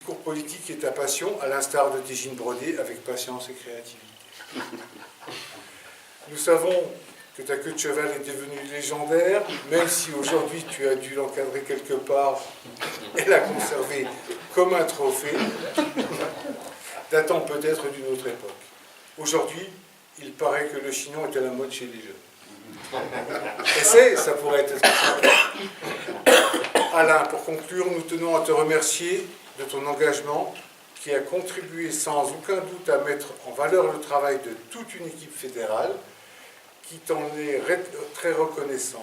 discours politique est ta passion, à l'instar de tes jeans brodés, avec patience et créativité. Nous savons que ta queue de cheval est devenue légendaire, même si aujourd'hui tu as dû l'encadrer quelque part et la conserver comme un trophée, datant peut-être d'une autre époque. Aujourd'hui, il paraît que le chignon est à la mode chez les jeunes. Et ça pourrait être ça. Alain, pour conclure, nous tenons à te remercier de ton engagement qui a contribué sans aucun doute à mettre en valeur le travail de toute une équipe fédérale qui t'en est très reconnaissante.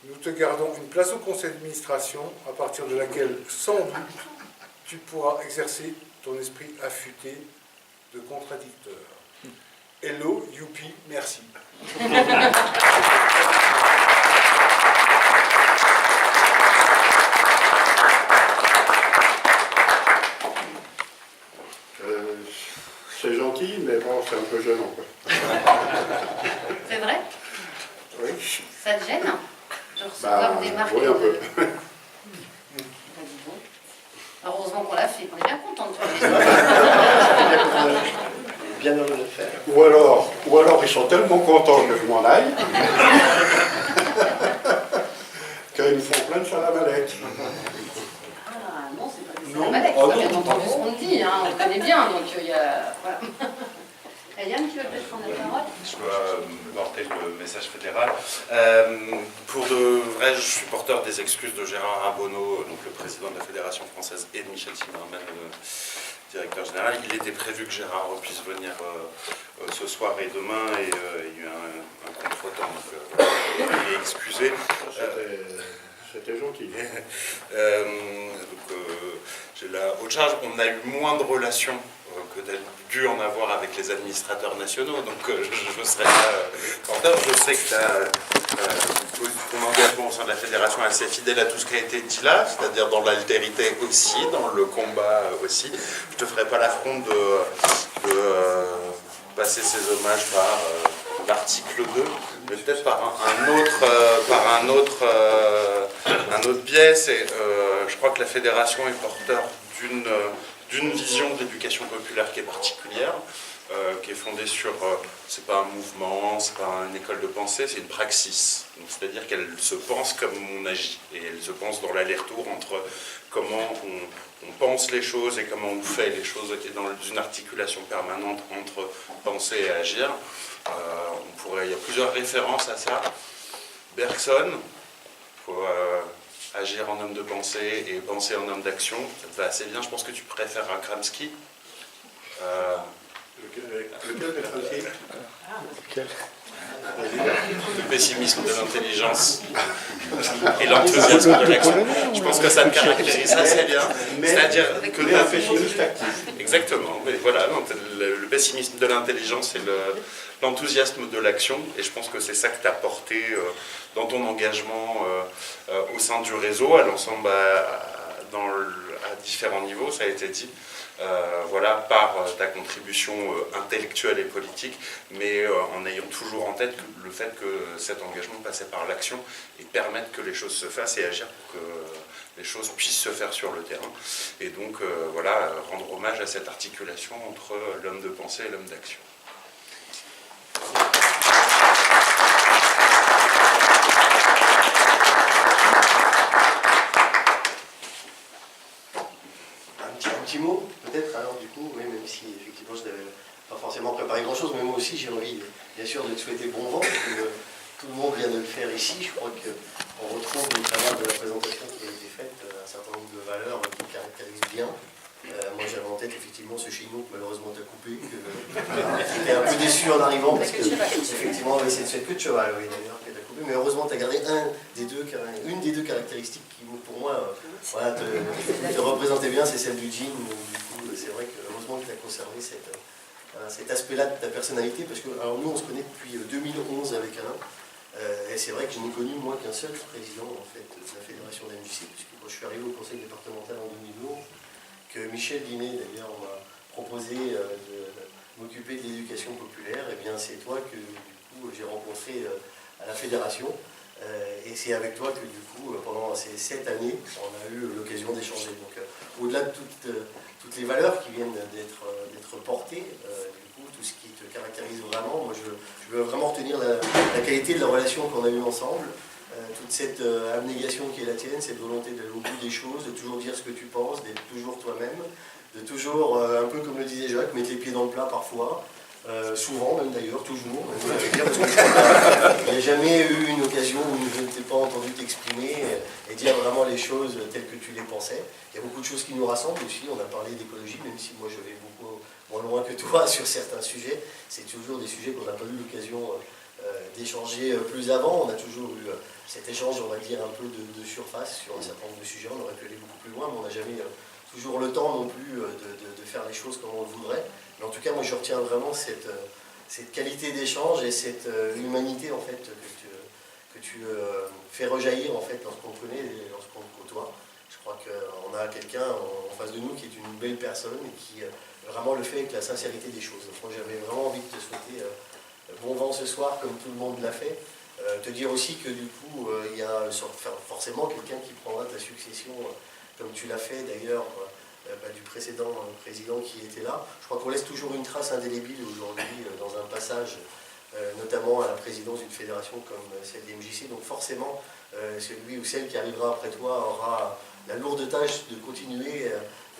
Nous te gardons une place au conseil d'administration à partir de laquelle, sans doute, tu pourras exercer ton esprit affûté de contradicteur. Hello, youpi, merci. C'est gentil, mais bon, c'est un peu gênant. C'est vrai? Oui. Ça te gêne de recevoir des marques oui, un peu. Heureusement qu'on l'a fait, on est bien content de toi. Bien heureux de le faire. Ou alors ils sont tellement contents que je m'en aille qu'ils me font plein de salamalek. Ah non, c'est pas des Non. salamalek, Oh, on a bien non. entendu ce qu'on dit, hein, on connaît bien, donc il y a... Voilà. Yann, tu veux peut-être prendre la parole? Je dois porter le message fédéral. Pour de vrai, je suis porteur des excuses de Gérard Rabonneau, donc le président de la Fédération française, et de Michel Zimmermann, le directeur général. Il était prévu que Gérard puisse venir ce soir et demain, et il y a eu un contretemps, donc il est excusé. C'était gentil. J'ai la haute charge. On a eu moins de relations que dû en avoir avec les administrateurs nationaux, donc je serai là porteur. Je sais que ton engagement au sein de la fédération est assez fidèle à tout ce qui a été dit là, c'est-à-dire dans l'altérité aussi, dans le combat aussi. Je te ferai pas l'affront de passer ces hommages par l'article 2, mais peut-être par un autre biais. Je crois que la fédération est porteur d'une vision de l'éducation populaire qui est particulière, qui est fondée sur, c'est pas un mouvement, c'est pas une école de pensée, c'est une praxis. C'est-à-dire qu'elle se pense comme on agit, et elle se pense dans l'aller-retour entre comment on pense les choses et comment on fait les choses, qui est dans une articulation permanente entre penser et agir. Il y a plusieurs références à ça. Bergson, pour agir en homme de pensée et penser en homme d'action, ça te va assez bien. Je pense que tu préfères un Gramsci. Lequel Le pessimisme de l'intelligence et l'enthousiasme de l'action. Je pense que ça me caractérise assez bien. C'est-à-dire que un pessimiste actif. Exactement. Mais voilà, le pessimisme de l'intelligence et l'enthousiasme de l'action. Et je pense que c'est ça que tu as porté dans ton engagement au sein du réseau, à l'ensemble, à différents niveaux, ça a été dit. Par ta contribution intellectuelle et politique, mais en ayant toujours en tête le fait que cet engagement passait par l'action et permettre que les choses se fassent et agir pour que les choses puissent se faire sur le terrain. Et donc, rendre hommage à cette articulation entre l'homme de pensée et l'homme d'action. Un petit mot, peut-être, alors du coup, oui, même si effectivement je n'avais pas forcément préparé grand-chose, mais moi aussi j'ai envie, bien sûr, de te souhaiter bon vent, parce que tout le monde vient de le faire ici. Je crois qu'on retrouve au travers de la présentation qui a été faite un certain nombre de valeurs qui caractérisent bien. Moi j'avais en tête effectivement ce chignon que malheureusement tu as coupé, que j'étais un peu déçu en arrivant, parce que effectivement c'est cette queue de cheval, oui, d'ailleurs, que tu as coupé, mais heureusement tu as gardé une des deux caractéristiques qui, pour moi, te représentait bien, c'est celle du jean. Du coup, c'est vrai que heureusement que tu as conservé cet aspect-là de ta personnalité, parce que alors nous on se connaît depuis 2011 avec Alain, et c'est vrai que je n'ai connu moi qu'un seul président en fait de la fédération d'AMJC, puisque moi je suis arrivé au conseil départemental en 2011, que Michel Dinet d'ailleurs m'a proposé de m'occuper de l'éducation populaire. Et bien c'est toi que du coup j'ai rencontré à la fédération, et c'est avec toi que du coup pendant ces 7 années on a eu l'occasion d'échanger. Donc au-delà de toutes les valeurs qui viennent d'être portées, du coup, tout ce qui te caractérise vraiment, moi je veux vraiment retenir la qualité de la relation qu'on a eue ensemble, toute cette abnégation qui est la tienne, cette volonté d'aller au bout des choses, de toujours dire ce que tu penses, d'être toujours toi-même, de toujours, un peu comme le disait Jacques, mettre les pieds dans le plat parfois, souvent même d'ailleurs, toujours, parce que je crois qu'il n'y a jamais eu une occasion où je ne t'ai pas entendu t'exprimer et dire vraiment les choses telles que tu les pensais. Il y a beaucoup de choses qui nous rassemblent aussi, on a parlé d'écologie, même si moi je vais beaucoup moins loin que toi sur certains sujets, c'est toujours des sujets qu'on n'a pas eu l'occasion d'échanger plus avant. On a toujours eu cet échange, on va dire, un peu de surface sur un certain nombre de sujets, on aurait pu aller beaucoup plus loin, mais on n'a jamais toujours le temps non plus de faire les choses comme on le voudrait. Mais en tout cas, moi je retiens vraiment cette qualité d'échange et cette humanité en fait que tu fais rejaillir en fait lorsqu'on te connaît et lorsqu'on te côtoie. Je crois qu'on a quelqu'un en face de nous qui est une belle personne et qui vraiment le fait avec la sincérité des choses. Donc moi j'avais vraiment envie de te souhaiter bon vent ce soir comme tout le monde l'a fait. Te dire aussi que du coup il y a forcément quelqu'un qui prendra ta succession comme tu l'as fait d'ailleurs du précédent président qui était là. Je crois qu'on laisse toujours une trace indélébile aujourd'hui dans un passage notamment à la présidence d'une fédération comme celle des MJC. Donc forcément celui ou celle qui arrivera après toi aura la lourde tâche de continuer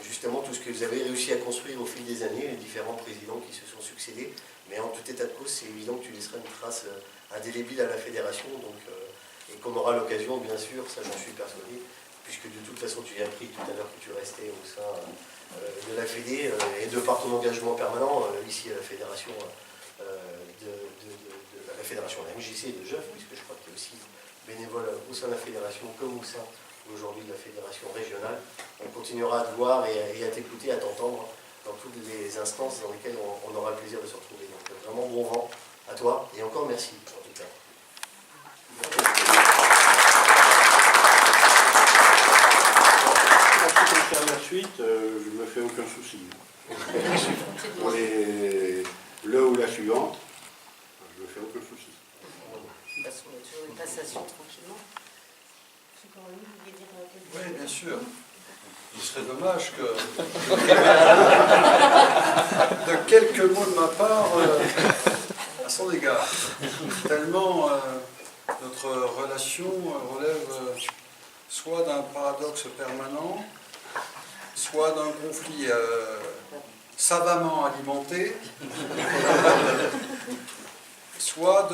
justement tout ce que vous avez réussi à construire au fil des années, les différents présidents qui se sont succédés. Mais en tout état de cause, c'est évident que tu laisseras une trace indélébile à la fédération, donc, et qu'on aura l'occasion, bien sûr, ça j'en suis persuadé, puisque de toute façon tu as appris tout à l'heure que tu restais au sein de la Fédé, et de par ton engagement permanent ici à la fédération, la fédération de la MJC de Jeuf, puisque je crois que tu es aussi bénévole au sein de la fédération comme au sein aujourd'hui de la fédération régionale. On continuera à te voir et à t'écouter, à t'entendre dans toutes les instances dans lesquelles on aura le plaisir de se retrouver. Donc vraiment bon vent à toi et encore merci en tout cas. En ce qui concerne la suite, je ne me fais aucun souci. Pour le ou la suivante, je ne me fais aucun souci. De toute façon, on a toujours une passation tranquillement. Oui, bien sûr. Il serait dommage que de quelques mots de ma part à son égard. Tellement notre relation relève soit d'un paradoxe permanent, soit d'un conflit savamment alimenté, soit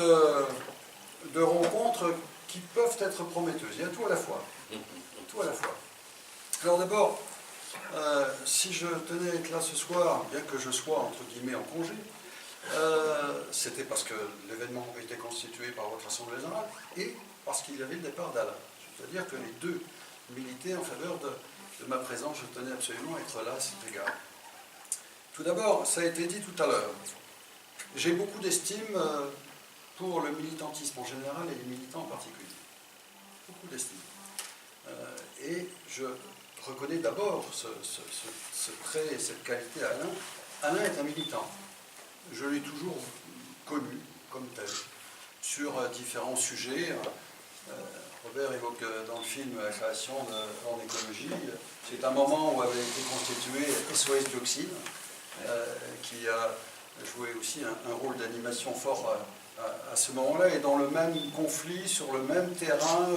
de rencontres qui peuvent être prometteuses. Il y a tout à la fois. Tout à la fois. Alors d'abord, si je tenais à être là ce soir, bien que je sois entre guillemets en congé, c'était parce que l'événement était constitué par votre Assemblée générale et parce qu'il y avait le départ d'Alain. C'est-à-dire que les deux militaient en faveur de ma présence. Je tenais absolument à être là à cet égard. Tout d'abord, ça a été dit tout à l'heure, j'ai beaucoup d'estime pour le militantisme en général et les militants en particulier. Beaucoup d'estime. Et je reconnais d'abord ce trait et cette qualité à Alain. Alain est un militant. Je l'ai toujours connu comme tel, sur différents sujets. Robert évoque dans le film la création en écologie. C'est un moment où avait été constitué SOS Dioxine, qui a joué aussi un rôle d'animation fort à ce moment-là, et dans le même conflit, sur le même terrain,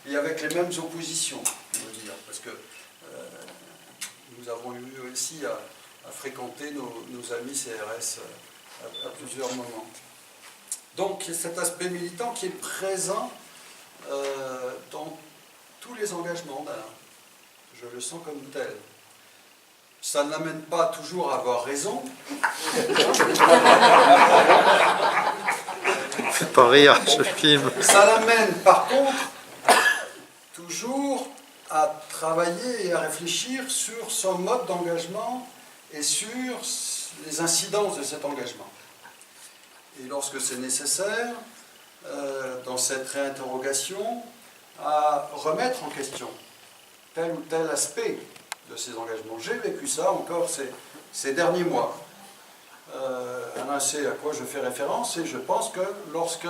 et avec les mêmes oppositions, on veut dire, parce que nous avons eu aussi à fréquenter nos amis CRS à plusieurs moments. Donc, il y a cet aspect militant qui est présent dans tous les engagements d'Alain. Je le sens comme tel. Ça ne l'amène pas toujours à avoir raison. Faites pas rire, ce film. Ça l'amène par contre toujours à travailler et à réfléchir sur son mode d'engagement et sur les incidences de cet engagement. Et lorsque c'est nécessaire, dans cette réinterrogation, à remettre en question tel ou tel aspect de ces engagements. J'ai vécu ça encore ces derniers mois. Alain sait à quoi je fais référence, et je pense que lorsque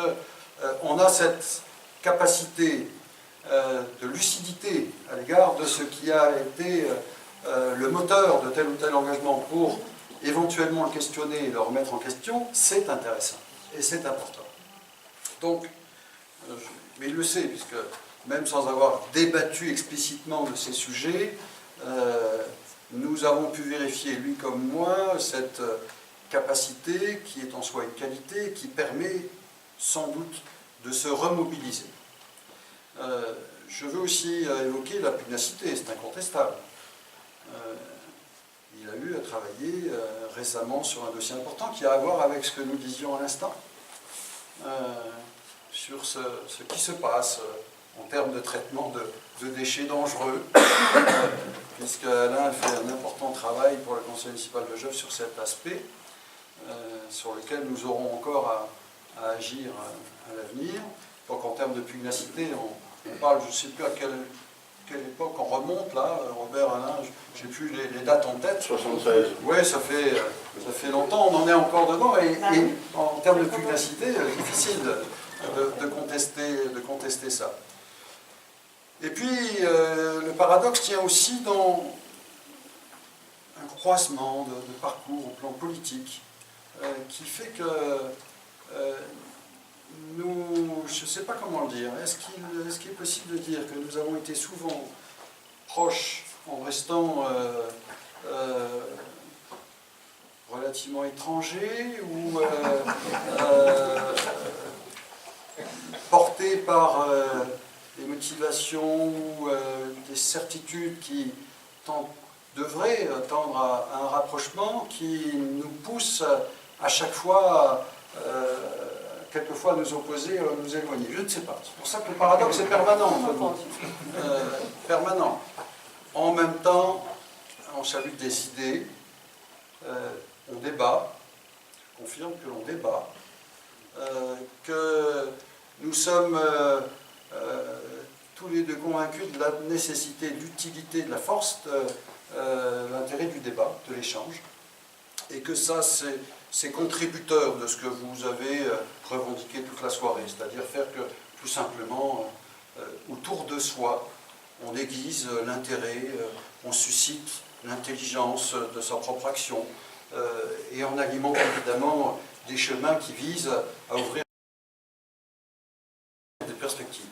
on a cette capacité de lucidité à l'égard de ce qui a été le moteur de tel ou tel engagement pour éventuellement le questionner et le remettre en question, c'est intéressant et c'est important. Donc, mais il le sait, puisque même sans avoir débattu explicitement de ces sujets, nous avons pu vérifier, lui comme moi, cette capacité qui est en soi une qualité qui permet sans doute de se remobiliser. Je veux aussi évoquer la pugnacité, c'est incontestable. Il a eu à travailler récemment sur un dossier important qui a à voir avec ce que nous disions à l'instant, sur ce qui se passe en termes de traitement de déchets dangereux, puisque Alain fait un important travail pour le conseil municipal de Jœuf sur cet aspect, sur lequel nous aurons encore à agir à l'avenir. Donc en termes de pugnacité, on parle, je ne sais plus à quelle époque on remonte là, Robert, Alain, je n'ai plus les dates en tête. 76. Oui, ça fait longtemps, on en est encore dedans, et en termes de pugnacité, difficile de contester ça. Et puis, le paradoxe tient aussi dans un croisement de parcours au plan politique, qui fait que nous, je ne sais pas comment le dire, est-ce qu'il est possible de dire que nous avons été souvent proches en restant relativement étrangers ou portés par des motivations ou des certitudes qui devraient tendre à un rapprochement qui nous pousse à chaque fois quelquefois à nous opposer, à nous éloigner. Je ne sais pas. C'est pour ça que le paradoxe est permanent entre nous. Permanent. En même temps, on salue des idées, on débat, je confirme que l'on débat, que nous sommes tous les deux convaincus de la nécessité, de l'utilité, de la force, de l'intérêt du débat, de l'échange, et que ça, c'est contributeur de ce que vous avez revendiqué toute la soirée, c'est-à-dire faire que, tout simplement, autour de soi, on aiguise l'intérêt, on suscite l'intelligence de sa propre action, et en alimentant évidemment des chemins qui visent à ouvrir des perspectives.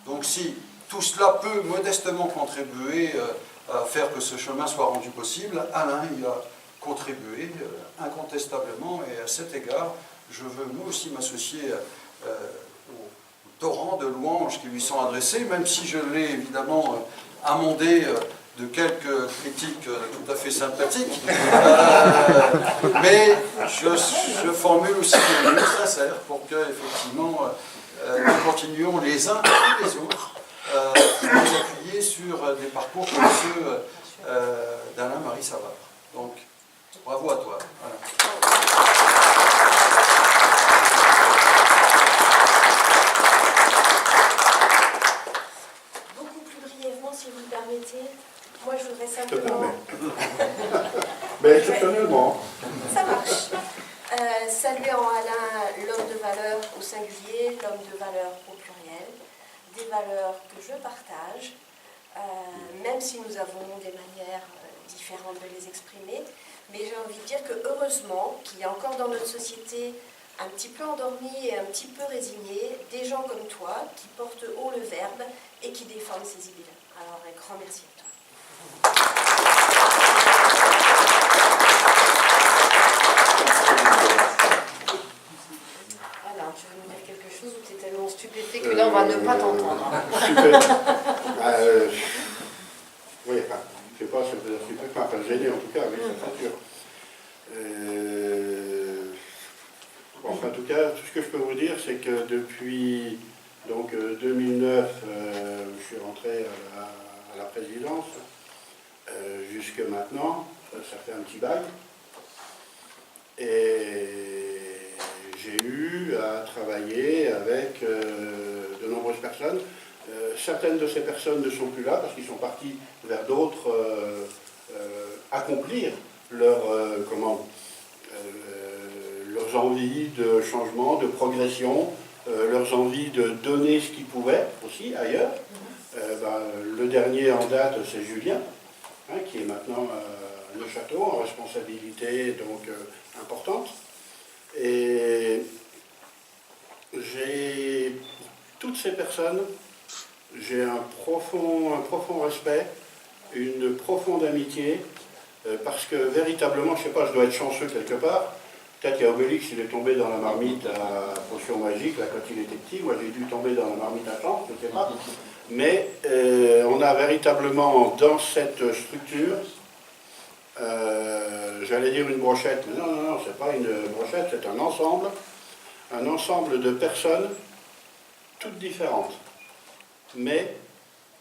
Donc si tout cela peut modestement contribuer à faire que ce chemin soit rendu possible, Alain y a contribué incontestablement, et à cet égard, je veux moi aussi m'associer au torrent de louanges qui lui sont adressées, même si je l'ai évidemment amendé de quelques critiques tout à fait sympathiques, mais je formule aussi des vœux sincères pour que, effectivement, nous continuions les uns et les autres à nous appuyer sur des parcours comme ceux d'Alain-Marie Savard. Donc, bravo à toi. Voilà. Beaucoup plus brièvement, si vous le permettez. Moi, je voudrais Je te simplement... permets. Mais exceptionnellement. Ça marche. Saluer en Alain l'homme de valeur au singulier, l'homme de valeur au pluriel, des valeurs que je partage, même si nous avons des manières différentes de les exprimer. Mais j'ai envie de dire que heureusement qu'il y a encore dans notre société un petit peu endormis et un petit peu résignés, des gens comme toi qui portent haut le verbe et qui défendent ces idées-là. Alors un grand merci à toi. Alors, tu veux nous dire quelque chose ou tu es tellement stupéfait que là on va ne pas t'entendre. Oui, enfin, je ne sais pas si vous êtes stupéfait, enfin gêné en tout cas, oui, ça c'est sûr. Enfin, en tout cas, tout ce que je peux vous dire, c'est que depuis donc, 2009, je suis rentré à la présidence, jusque maintenant, ça fait un petit bail, et j'ai eu à travailler avec de nombreuses personnes. Certaines de ces personnes ne sont plus là parce qu'ils sont partis vers d'autres, accomplir leurs envies de changement, de progression, leurs envies de donner ce qu'ils pouvaient aussi ailleurs. Le dernier en date, c'est Julien, qui est maintenant à Neuchâtel, en responsabilité donc importante. Et j'ai toutes ces personnes, j'ai un profond respect, une profonde amitié, parce que véritablement, je ne sais pas, je dois être chanceux quelque part. Peut-être qu'à Obélix, il est tombé dans la marmite à potion magique, là, quand il était petit. Moi, j'ai dû tomber dans la marmite à chance, je ne sais pas. Mais on a véritablement, dans cette structure, j'allais dire une brochette, mais non, c'est pas une brochette, c'est un ensemble de personnes, toutes différentes, mais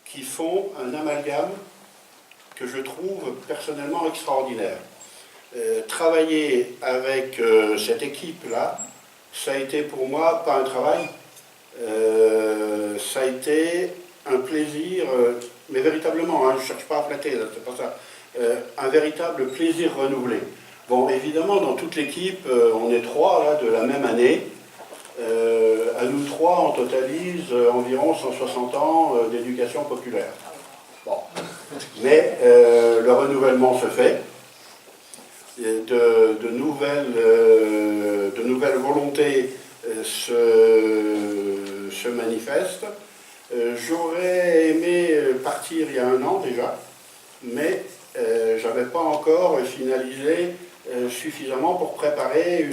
qui font un amalgame que je trouve personnellement extraordinaire. Travailler avec cette équipe-là, ça a été pour moi pas un travail, ça a été un plaisir, mais véritablement, hein, je ne cherche pas à flatter, c'est pas ça, un véritable plaisir renouvelé. Bon, évidemment, dans toute l'équipe, on est 3 là, de la même année. À nous 3, on totalise environ 160 ans d'éducation populaire. Bon. Mais le renouvellement se fait. De nouvelles volontés se manifestent. J'aurais aimé partir il y a 1 an déjà, mais je n'avais pas encore finalisé suffisamment pour préparer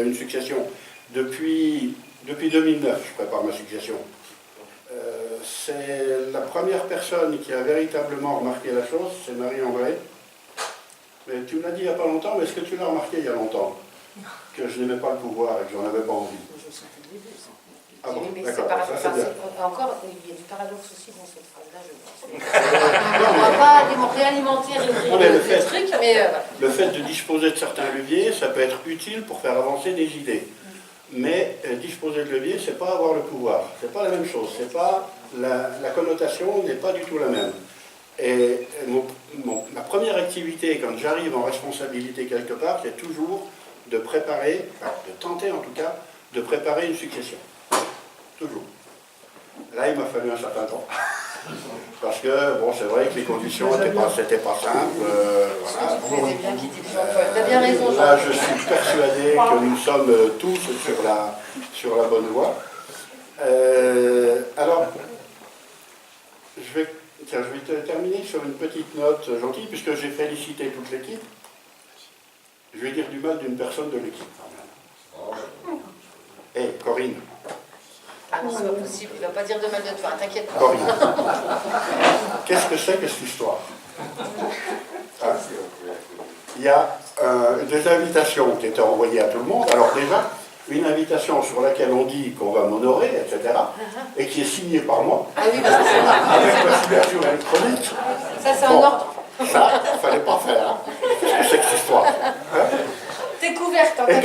une succession. Depuis 2009, je prépare ma succession. C'est la première personne qui a véritablement remarqué la chose, c'est Marie-André. Mais tu me l'as dit il n'y a pas longtemps, mais est-ce que tu l'as remarqué il y a longtemps? Que je n'aimais pas le pouvoir et que j'en avais pas envie. Je le sentais au début, ça. Ah bon, Mais d'accord, c'est ça c'est bien. encore, il y a du paradoxe aussi dans cette phrase-là, je pense. On ne va pas réalimenter le truc, mais voilà. Le fait de disposer de certains leviers, ça peut être utile pour faire avancer des idées. Mais disposer de leviers, c'est pas avoir le pouvoir. C'est pas la même chose. C'est pas la connotation n'est pas du tout la même. Et ma première activité, quand j'arrive en responsabilité quelque part, c'est toujours de préparer, enfin, de tenter en tout cas, de préparer une succession. Toujours. Là, il m'a fallu un certain temps. Parce que, bon, c'est vrai que les conditions n'étaient pas simples. Voilà. T'as bien raison. Là, je suis persuadé que nous sommes tous sur la bonne voie. Alors, je vais terminer sur une petite note gentille, puisque j'ai félicité toute l'équipe. Je vais dire du mal d'une personne de l'équipe. Hé, Corinne. Ah non, c'est pas possible, il va pas dire de mal de toi, t'inquiète pas. Corinne. Qu'est-ce que c'est que cette histoire? Ah. Il y a des invitations qui étaient envoyées à tout le monde. Alors déjà, une invitation sur laquelle on dit qu'on va m'honorer, etc., et qui est signée par moi, Ah oui, parce que c'est avec ma signature électronique. ça, c'est un ordre. Ça, il ne fallait pas faire. Hein. Qu'est-ce que c'est que cette histoire, hein? T'es couverte, hein, Et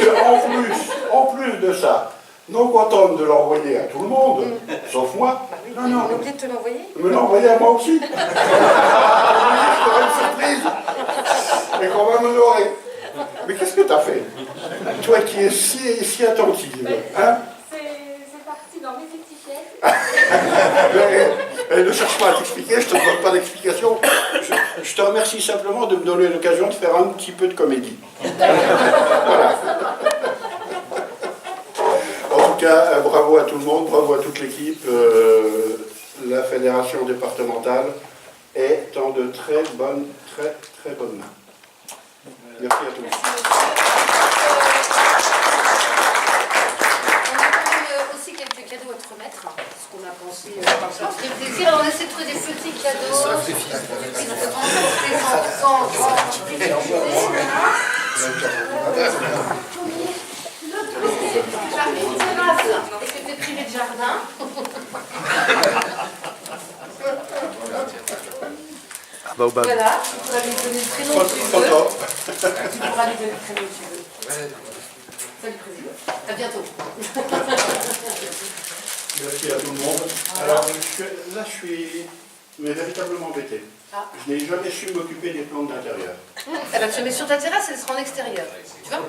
qu'en plus de ça, non contente de l'envoyer à tout le monde, sauf moi, non, on est obligé de te l'envoyer. me l'envoyer à moi aussi. Je ferai une surprise. Et qu'on va m'honorer. Mais qu'est-ce que tu as fait? Toi qui es si attentive. Hein? C'est parti dans mes étiquettes. Ne cherche pas à t'expliquer, je ne te demande pas d'explication. Je te remercie simplement de me donner l'occasion de faire un petit peu de comédie. Voilà. En tout cas, bravo à tout le monde, bravo à toute l'équipe. La fédération départementale est en de très bonnes mains. Merci à tous. On a quand même aussi quelques cadeaux à te remettre, parce qu'on a pensé, ça ferait plaisir. Alors on essaie de trouver des petits cadeaux. Est-ce que t'es privé de jardin? Baobab. Voilà, tu pourras lui donner le prénom que tu veux. Tu pourras lui donner le prénom que tu veux. Salut président. À bientôt. Merci à tout le monde. Alors, là, je suis véritablement embêté. Ah. Je n'ai jamais su m'occuper des plantes d'intérieur. Eh ben, tu le mets sur ta terrasse, elle sera en extérieur. Tu vois?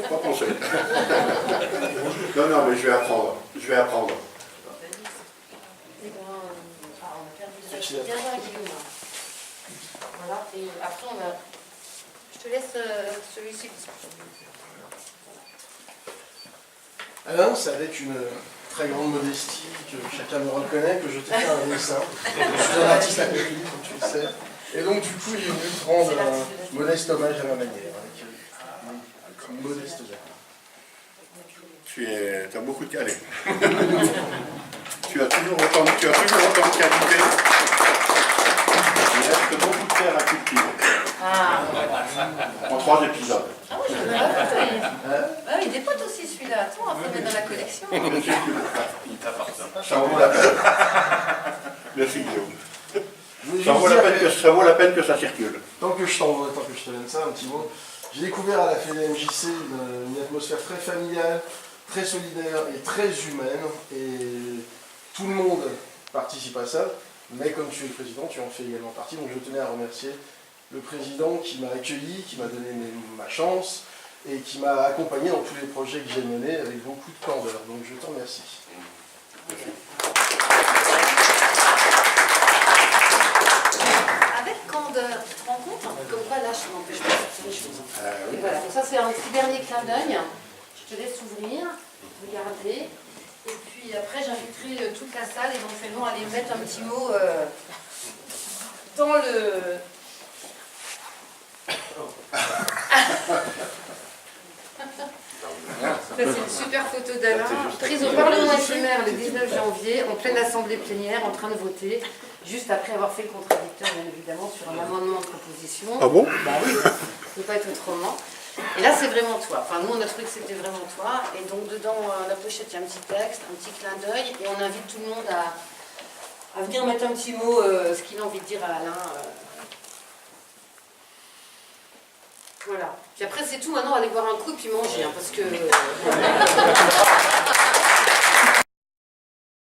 Pas pensé. Non, mais je vais apprendre. Eh ben, on a perdu ça. Viens voir Guillaume. Voilà, et après on va... Je te laisse celui-ci. Alain, c'est avec une très grande modestie que chacun me reconnaît que je t'ai fait un dessin. Je suis un artiste accompli, comme tu le sais. Et donc du coup, il est venu te rendre un modeste hommage à ma manière, avec une modeste lettre. Tu as beaucoup de calais. tu as toujours autant de qualité. Il reste beaucoup de terre à cultiver. Ah, En 3 épisodes. ah oui, je me rappelle. Ah, il dépote aussi celui-là. Attends, on va le mettre dans la collection. Ça en vaut la peine. Merci Guillaume. Je voulais Ça juste vaut, dire ça vaut la peine que ça circule. tant que je t'envoie, tant que je te donne ça, un petit mot. J'ai découvert à la FEDMJC une atmosphère très familiale, très solidaire et très humaine. Et tout le monde participe à ça. Mais comme tu es le président, tu en fais également partie. Donc je tenais à remercier le président qui m'a accueilli, qui m'a donné ma chance et qui m'a accompagné dans tous les projets que j'ai menés avec beaucoup de candeur. Donc je t'en remercie. Avec candeur, tu te rends compte comme quoi là je m'empêche pas de faire les choses. Et voilà, donc ça c'est un petit dernier clin d'œil. Je te laisse ouvrir, regarder. Et puis après j'inviterai toute la salle éventuellement à aller mettre un petit mot dans le... Ça, c'est une super photo d'Alain, prise au Parlement éphémère le 19 janvier, en pleine assemblée plénière, en train de voter, juste après avoir fait le contradicteur, bien évidemment, sur un amendement de proposition. Ah bon? Bah oui, ça ne peut pas être autrement. Et là, c'est vraiment toi. Enfin, nous, on a trouvé que c'était vraiment toi. Et donc, dedans, la pochette, il y a un petit texte, un petit clin d'œil, et on invite tout le monde à venir mettre un petit mot, ce qu'il a envie de dire à Alain. Voilà. Puis après, c'est tout. Maintenant, allez boire un coup et puis manger, hein, parce que...